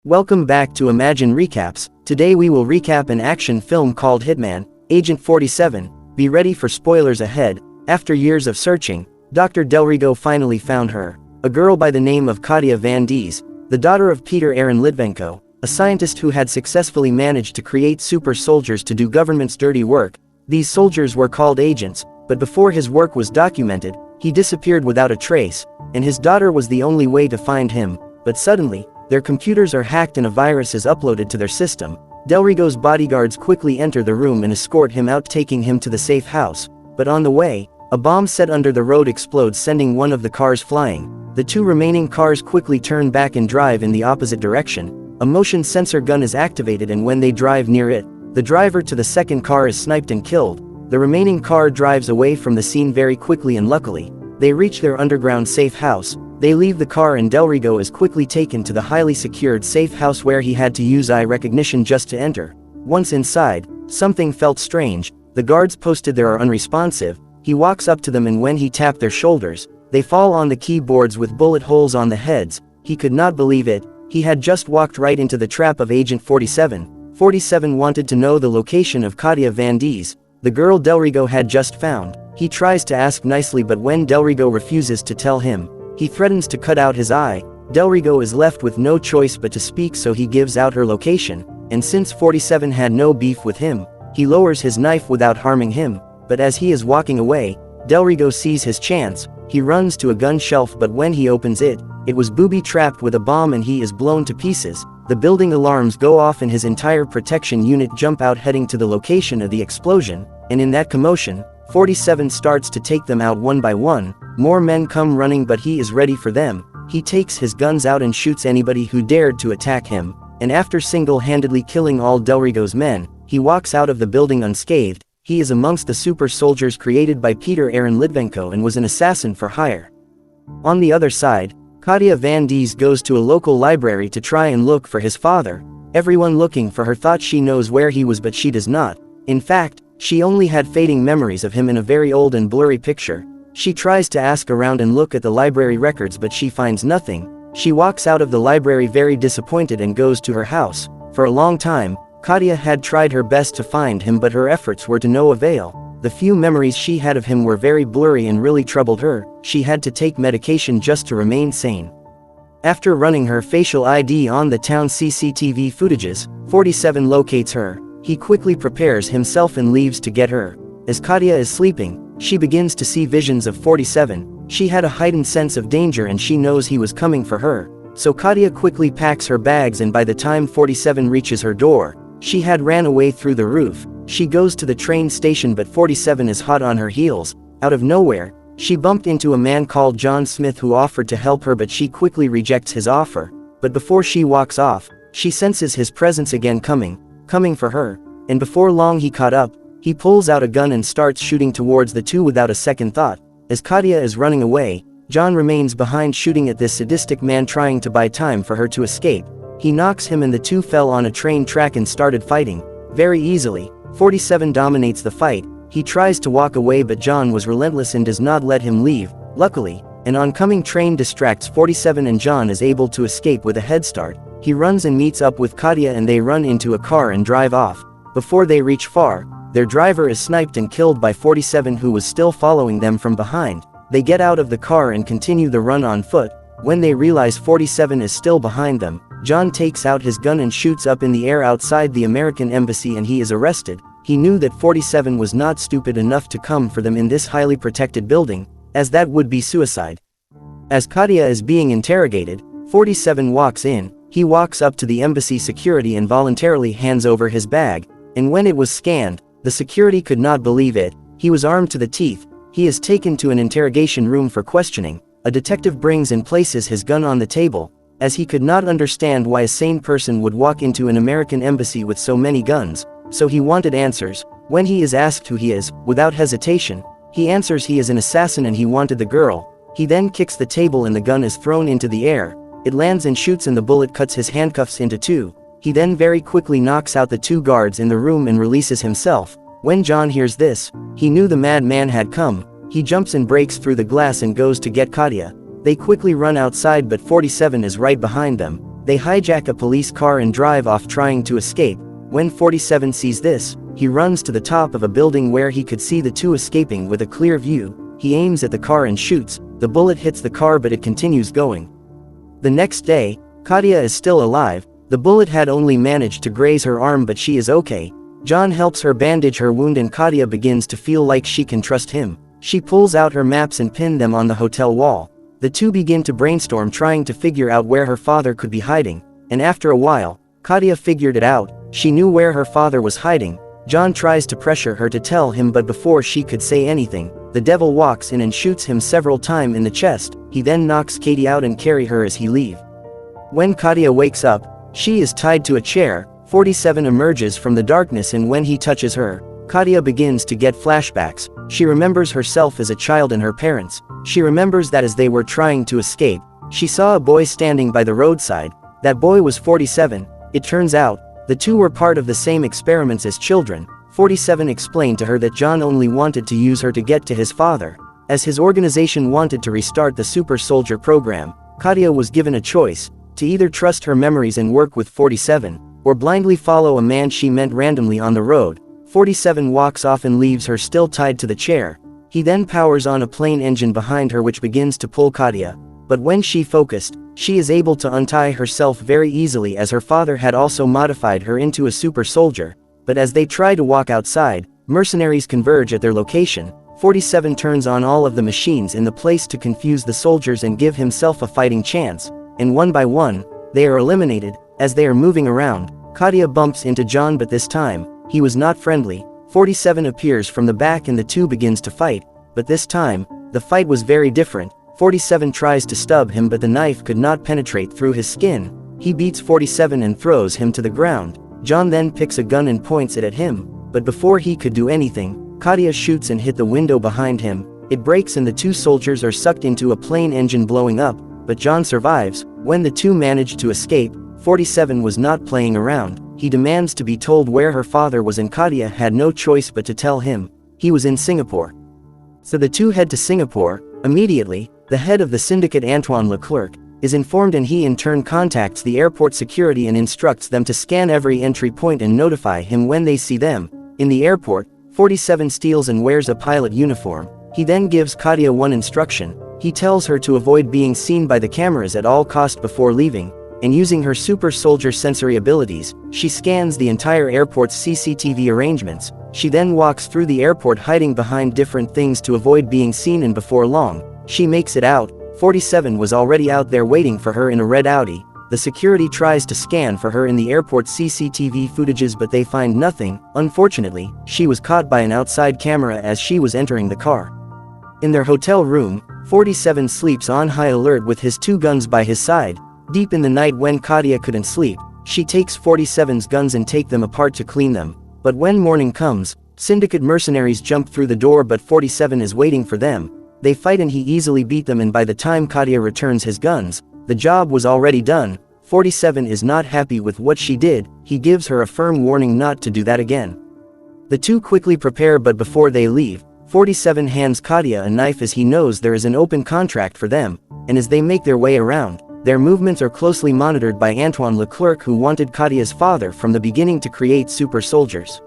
Welcome back to Imagine Recaps. Today we will recap an action film called Hitman, Agent 47. Be ready for spoilers ahead. After years of searching, Dr. Delrigo finally found her. A girl by the name of Katia Van Dies, the daughter of Peter Aaron Litvenko, a scientist who had successfully managed to create super soldiers to do government's dirty work. These soldiers were called agents, but before his work was documented, he disappeared without a trace, and his daughter was the only way to find him. But suddenly, their computers are hacked and a virus is uploaded to their system. Delrigo's bodyguards quickly enter the room and escort him out, taking him to the safe house. But on the way, a bomb set under the road explodes, sending one of the cars flying. The two remaining cars quickly turn back and drive in the opposite direction. A motion sensor gun is activated, and when they drive near it, the driver to the second car is sniped and killed. The remaining car drives away from the scene very quickly, and luckily, they reach their underground safe house. They leave the car and Delrigo is quickly taken to the highly secured safe house where he had to use eye recognition just to enter. Once inside, something felt strange. The guards posted there are unresponsive. He walks up to them, and when he tapped their shoulders, they fall on the keyboards with bullet holes on the heads. He could not believe it. He had just walked right into the trap of Agent 47. 47 wanted to know the location of Katia Van Dies, the girl Delrigo had just found. He tries to ask nicely, but when Delrigo refuses to tell him, he threatens to cut out his eye. Delrigo is left with no choice but to speak, so he gives out her location, and since 47 had no beef with him, he lowers his knife without harming him. But as he is walking away, Delrigo sees his chance. He runs to a gun shelf, but when he opens it, it was booby-trapped with a bomb and he is blown to pieces. The building alarms go off and his entire protection unit jump out, heading to the location of the explosion, and in that commotion, 47 starts to take them out one by one. More men come running, but he is ready for them. He takes his guns out and shoots anybody who dared to attack him, and after single-handedly killing all Delrigo's men, he walks out of the building unscathed. He is amongst the super soldiers created by Peter Aaron Litvenko and was an assassin for hire. On the other side, Katia Van Dies goes to a local library to try and look for his father. Everyone looking for her thought she knows where he was, but she does not. In fact, she only had fading memories of him in a very old and blurry picture. She tries to ask around and look at the library records, but she finds nothing. She walks out of the library very disappointed and goes to her house. For a long time, Katia had tried her best to find him, but her efforts were to no avail. The few memories she had of him were very blurry and really troubled her. She had to take medication just to remain sane. After running her facial ID on the town CCTV footages, 47 locates her. He quickly prepares himself and leaves to get her. As Katia is sleeping, she begins to see visions of 47. She had a heightened sense of danger and she knows he was coming for her. So Katia quickly packs her bags, and by the time 47 reaches her door, she had ran away through the roof. She goes to the train station, but 47 is hot on her heels. Out of nowhere, she bumped into a man called John Smith who offered to help her, but she quickly rejects his offer. But before she walks off, she senses his presence again coming for her, and before long he caught up. He pulls out a gun and starts shooting towards the two without a second thought. As Katia is running away, John remains behind, shooting at this sadistic man, trying to buy time for her to escape. He knocks him and the two fell on a train track and started fighting. Very easily, 47 dominates the fight. He tries to walk away, but John was relentless and does not let him leave. Luckily, an oncoming train distracts 47 and John is able to escape with a head start. He runs and meets up with Katia and they run into a car and drive off. Before they reach far, their driver is sniped and killed by 47, who was still following them from behind. They get out of the car and continue the run on foot. When they realize 47 is still behind them, John takes out his gun and shoots up in the air outside the American embassy and he is arrested. He knew that 47 was not stupid enough to come for them in this highly protected building, as that would be suicide. As Katia is being interrogated, 47 walks in. He walks up to the embassy security and voluntarily hands over his bag, and when it was scanned, the security could not believe it. He was armed to the teeth. He is taken to an interrogation room for questioning. A detective brings and places his gun on the table, as he could not understand why a sane person would walk into an American embassy with so many guns, so he wanted answers. When he is asked who he is, without hesitation, he answers he is an assassin and he wanted the girl. He then kicks the table and the gun is thrown into the air. It lands and shoots and the bullet cuts his handcuffs into two. He then very quickly knocks out the two guards in the room and releases himself. When John hears this, he knew the madman had come. He jumps and breaks through the glass and goes to get Katia. They quickly run outside, but 47 is right behind them. They hijack a police car and drive off trying to escape. When 47 sees this, he runs to the top of a building where he could see the two escaping with a clear view. He aims at the car and shoots. The bullet hits the car but it continues going. The next day, Katia is still alive. The bullet had only managed to graze her arm but she is okay. John helps her bandage her wound and Katia begins to feel like she can trust him. She pulls out her maps and pins them on the hotel wall. The two begin to brainstorm trying to figure out where her father could be hiding, and after a while, Katia figured it out. She knew where her father was hiding. John tries to pressure her to tell him but before she could say anything, the devil walks in and shoots him several times in the chest. He then knocks Katie out and carry her as he leave. When Katia wakes up, she is tied to a chair. 47 emerges from the darkness and when he touches her, Katia begins to get flashbacks. She remembers herself as a child and her parents. She remembers that as they were trying to escape, she saw a boy standing by the roadside. That boy was 47. It turns out, the two were part of the same experiments as children. 47 explained to her that John only wanted to use her to get to his father. As his organization wanted to restart the super soldier program, Katia was given a choice, to either trust her memories and work with 47, or blindly follow a man she met randomly on the road. 47 walks off and leaves her still tied to the chair. He then powers on a plane engine behind her which begins to pull Katia. But when she focused, she is able to untie herself very easily as her father had also modified her into a super soldier. But as they try to walk outside, mercenaries converge at their location. 47 turns on all of the machines in the place to confuse the soldiers and give himself a fighting chance, and one by one, they are eliminated. As they are moving around, Katia bumps into John but this time, he was not friendly. 47 appears from the back and the two begins to fight, but this time, the fight was very different. 47 tries to stab him but the knife could not penetrate through his skin. He beats 47 and throws him to the ground. John then picks a gun and points it at him, but before he could do anything, Katia shoots and hit the window behind him. It breaks and the two soldiers are sucked into a plane engine blowing up, but John survives. When the two manage to escape, 47 was not playing around. He demands to be told where her father was and Katia had no choice but to tell him. He was in Singapore. So the two head to Singapore. Immediately, the head of the syndicate Antoine Leclerc is informed and he in turn contacts the airport security and instructs them to scan every entry point and notify him when they see them. In the airport, 47 steals and wears a pilot uniform. He then gives Katia one instruction. He tells her to avoid being seen by the cameras at all cost before leaving, and using her super soldier sensory abilities, she scans the entire airport's CCTV arrangements. She then walks through the airport hiding behind different things to avoid being seen and before long, she makes it out. 47 was already out there waiting for her in a red Audi. The security tries to scan for her in the airport's CCTV footages but they find nothing. Unfortunately, she was caught by an outside camera as she was entering the car. In their hotel room, 47 sleeps on high alert with his two guns by his side. Deep in the night when Katia couldn't sleep, she takes 47's guns and take them apart to clean them. But when morning comes, syndicate mercenaries jump through the door but 47 is waiting for them. They fight and he easily beat them and by the time Katia returns his guns, the job was already done. 47 is not happy with what she did. He gives her a firm warning not to do that again. The two quickly prepare but before they leave, 47 hands Katia a knife as he knows there is an open contract for them, and as they make their way around, their movements are closely monitored by Antoine Leclerc who wanted Katia's father from the beginning to create super soldiers.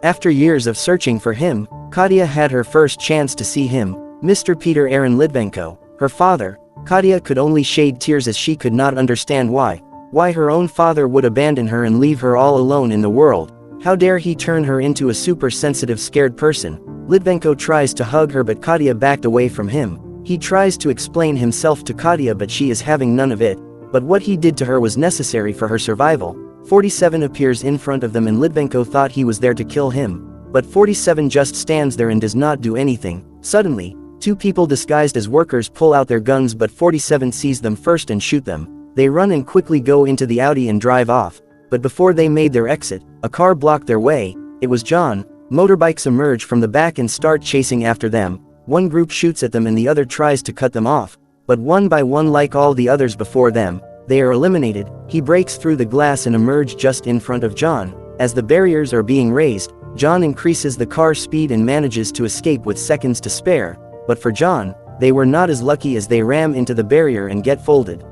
After years of searching for him, Katia had her first chance to see him, Mr. Peter Aaron Litvenko, her father. Katia could only shed tears as she could not understand why her own father would abandon her and leave her all alone in the world. How dare he turn her into a super sensitive scared person. Litvenko tries to hug her but Katia backed away from him. He tries to explain himself to Katia but she is having none of it. But what he did to her was necessary for her survival. 47 appears in front of them and Litvenko thought he was there to kill him. But 47 just stands there and does not do anything. Suddenly, two people disguised as workers pull out their guns but 47 sees them first and shoot them. They run and quickly go into the Audi and drive off. But before they made their exit, a car blocked their way. It was John. Motorbikes emerge from the back and start chasing after them. One group shoots at them and the other tries to cut them off. But one by one like all the others before them, they are eliminated. He breaks through the glass and emerges just in front of John. As the barriers are being raised, John increases the car's speed and manages to escape with seconds to spare. But for John, they were not as lucky as they ram into the barrier and get folded.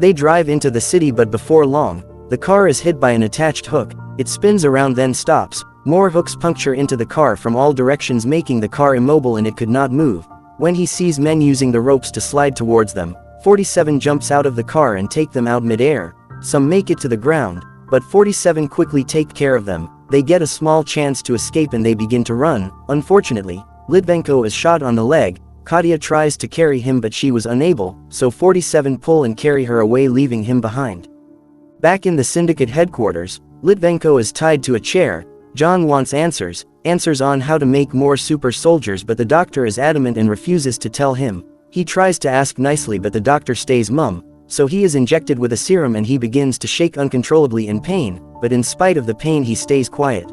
They drive into the city, but before long, the car is hit by an attached hook. It spins around, then stops. More hooks puncture into the car from all directions, making the car immobile and it could not move. When he sees men using the ropes to slide towards them, 47 jumps out of the car and take them out mid-air. Some make it to the ground, but 47 quickly take care of them. They get a small chance to escape and they begin to run. Unfortunately, Litvenko is shot on the leg. Katia tries to carry him, but she was unable, so 47 pull and carry her away, leaving him behind. Back in the syndicate headquarters, Litvenko is tied to a chair. John wants answers on how to make more super soldiers, but the doctor is adamant and refuses to tell him. He tries to ask nicely, but the doctor stays mum, so he is injected with a serum and he begins to shake uncontrollably in pain, but in spite of the pain he stays quiet.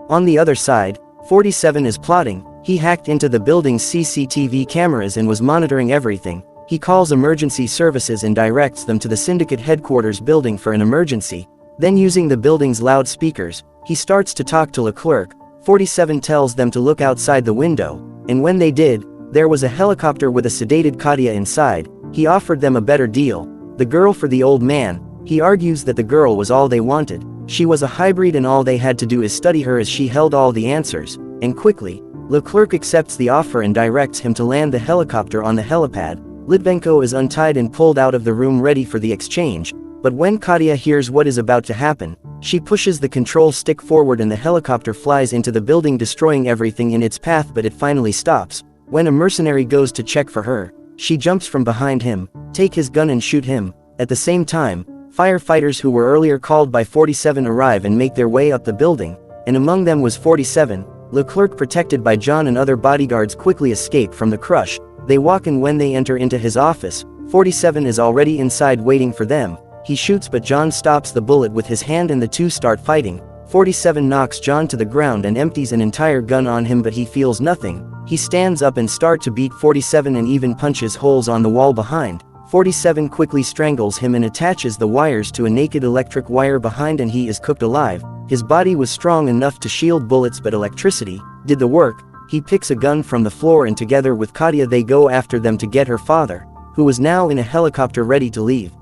On the other side, 47 is plotting. He hacked into the building's CCTV cameras and was monitoring everything. He calls emergency services and directs them to the syndicate headquarters building for an emergency. Then, using the building's loudspeakers, he starts to talk to Leclerc. 47 tells them to look outside the window, and when they did, there was a helicopter with a sedated Katia inside. He offered them a better deal, the girl for the old man. He argues that the girl was all they wanted. She was a hybrid and all they had to do is study her, as she held all the answers, and quickly. Leclerc accepts the offer and directs him to land the helicopter on the helipad. Litvenko is untied and pulled out of the room ready for the exchange, but when Katia hears what is about to happen, she pushes the control stick forward and the helicopter flies into the building, destroying everything in its path, but it finally stops. When a mercenary goes to check for her, she jumps from behind him, take his gun and shoot him. At the same time, firefighters who were earlier called by 47 arrive and make their way up the building, and among them was 47. Leclerc, protected by John and other bodyguards, quickly escape from the crush. They walk in. When they enter into his office, 47 is already inside waiting for them. He shoots, but John stops the bullet with his hand and the two start fighting. 47 knocks John to the ground and empties an entire gun on him, but he feels nothing. He stands up and starts to beat 47 and even punches holes on the wall behind. 47 quickly strangles him and attaches the wires to a naked electric wire behind, and he is cooked alive. His body was strong enough to shield bullets, but electricity did the work. He picks a gun from the floor and together with Katia they go after them to get her father, who was now in a helicopter ready to leave.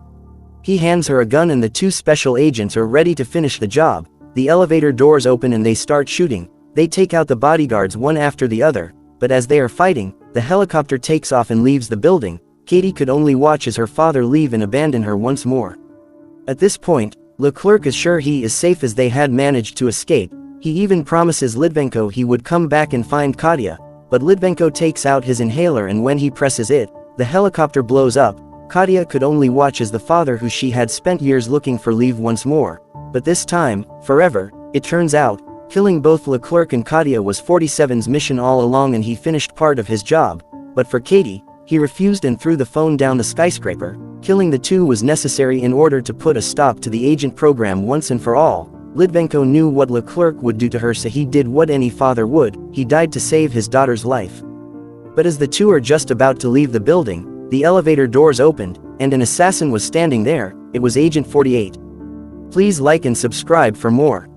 He hands her a gun and the two special agents are ready to finish the job. The elevator doors open and they start shooting. They take out the bodyguards one after the other, but as they are fighting, the helicopter takes off and leaves the building. Katie could only watch as her father leave and abandon her once more. At this point, Leclerc is sure he is safe as they had managed to escape. He even promises Litvenko he would come back and find Katia, but Litvenko takes out his inhaler and when he presses it, the helicopter blows up. Katia could only watch as the father who she had spent years looking for leave once more, but this time, forever. It turns out, killing both Leclerc and Katia was 47's mission all along and he finished part of his job, but for Katie, he refused and threw the phone down the skyscraper. Killing the two was necessary in order to put a stop to the agent program once and for all. Litvenko knew what Leclerc would do to her, so he did what any father would. He died to save his daughter's life. But as the two are just about to leave the building, the elevator doors opened, and an assassin was standing there. It was Agent 48. Please like and subscribe for more.